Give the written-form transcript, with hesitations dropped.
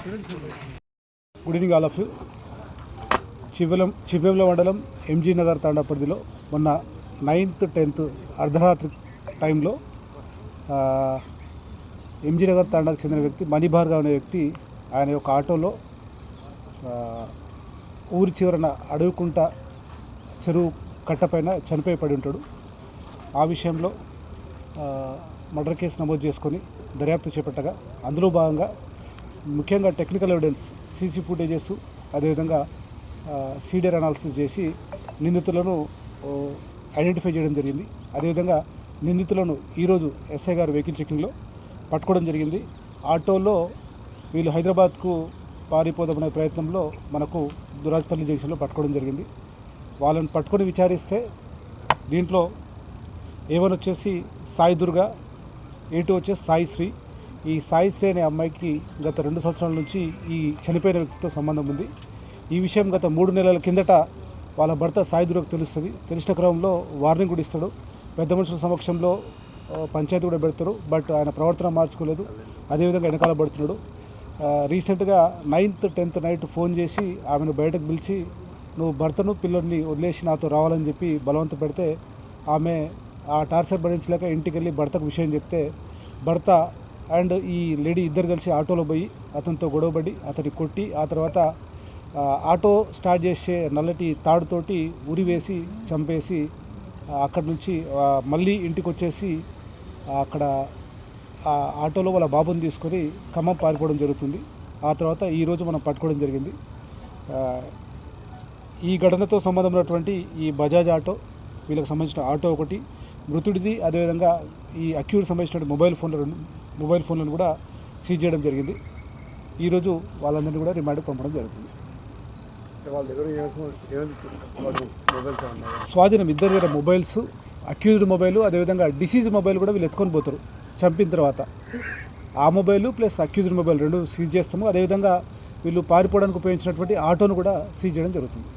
Good evening all of you. Chivvemula మండలం ఎంజీ నగర్ తాండా పరిధిలో మొన్న 9th 10th అర్ధరాత్రి టైంలో ఎంజీ నగర్ తాండాకు చెందిన వ్యక్తి మణిభార్గవ్ అనే వ్యక్తి ఆయన యొక్క ఆటోలో ఊరి చివరన అడవికుంట చెరువు కట్టపైన చనిపోయి పడి ఉంటాడు. ఆ విషయంలో మర్డర్ కేసు నమోదు చేసుకొని దర్యాప్తు చేపట్టగా అందులో భాగంగా ముఖ్యంగా టెక్నికల్ ఎవిడెన్స్ సీసీ ఫుటేజెస్ అదేవిధంగా సీడర్ అనాలిసిస్ చేసి నిందితులను ఐడెంటిఫై చేయడం జరిగింది. అదేవిధంగా నిందితులను ఈరోజు ఎస్ఐ గారు వెహికల్ చెకింగ్లో పట్టుకోవడం జరిగింది. ఆటోలో వీళ్ళు హైదరాబాద్కు పారిపోదామనే ప్రయత్నంలో మనకు దురాజ్పల్లి జంక్షన్లో పట్టుకోవడం జరిగింది. వాళ్ళని పట్టుకొని విచారిస్తే దీంట్లో A1 వచ్చేసి సాయి దుర్గా, A2 వచ్చేసి సాయి శ్రీ. ఈ సాయి శ్రీ అనే అమ్మాయికి గత 2 సంవత్సరాల నుంచి ఈ చనిపోయిన వ్యక్తితో సంబంధం ఉంది. ఈ విషయం గత 3 నెలల కిందట వాళ్ళ భర్త సాయి దుర్గకు తెలుస్తుంది. తెలిసిన క్రమంలో వార్నింగ్ కూడా ఇస్తాడు. పెద్ద మనుషుల సమక్షంలో పంచాయతీ కూడా పెడతాడు. బట్ ఆయన ప్రవర్తన మార్చుకోలేదు. అదేవిధంగా వెనకాల పడుతున్నాడు. రీసెంట్గా 9th 10th నైట్ ఫోన్ చేసి ఆమెను బయటకు పిలిచి నువ్వు భర్తను పిల్లల్ని వదిలేసి నాతో రావాలని చెప్పి బలవంత పెడితే ఆమె ఆ టార్చర్ భరించలేక ఇంటికి వెళ్ళి భర్తకు విషయం చెప్తే భర్త అండ్ ఈ లేడీ ఇద్దరు కలిసి ఆటోలో పోయి అతనితో గొడవపడి అతన్ని కొట్టి ఆ తర్వాత ఆటో స్టార్ట్ చేసే నల్లటి తాడుతోటి ఉరివేసి చంపేసి అక్కడి నుంచి మళ్ళీ ఇంటికి వచ్చేసి అక్కడ ఆటోలో వాళ్ళ బాబుని తీసుకొని ఖమ్మం పారిపోవడం జరుగుతుంది. ఆ తర్వాత ఈరోజు మనం పట్టుకోవడం జరిగింది. ఈ ఘటనతో సంబంధం ఉన్నటువంటి ఈ బజాజ్ ఆటో, వీళ్ళకి సంబంధించిన ఆటో ఒకటి, మృతుడిది, అదేవిధంగా ఈ అక్యూర్కి సంబంధించిన మొబైల్ ఫోన్లను కూడా సీజ్ చేయడం జరిగింది. ఈరోజు వాళ్ళందరినీ కూడా రిమాండ్కి పంపడం జరుగుతుంది. స్వాధీనం ఇద్దరి దగ్గర మొబైల్స్, అక్యూజ్డ్ మొబైల్, అదేవిధంగా డిసీజ్ మొబైల్ కూడా వీళ్ళు ఎత్తుకొని పోతారు చంపిన తర్వాత. ఆ mobile plus accused mobile 2 seize చేస్తాము. అదేవిధంగా వీళ్ళు పారిపోవడానికి ఉపయోగించినటువంటి ఆటోను కూడా సీజ్ చేయడం జరుగుతుంది.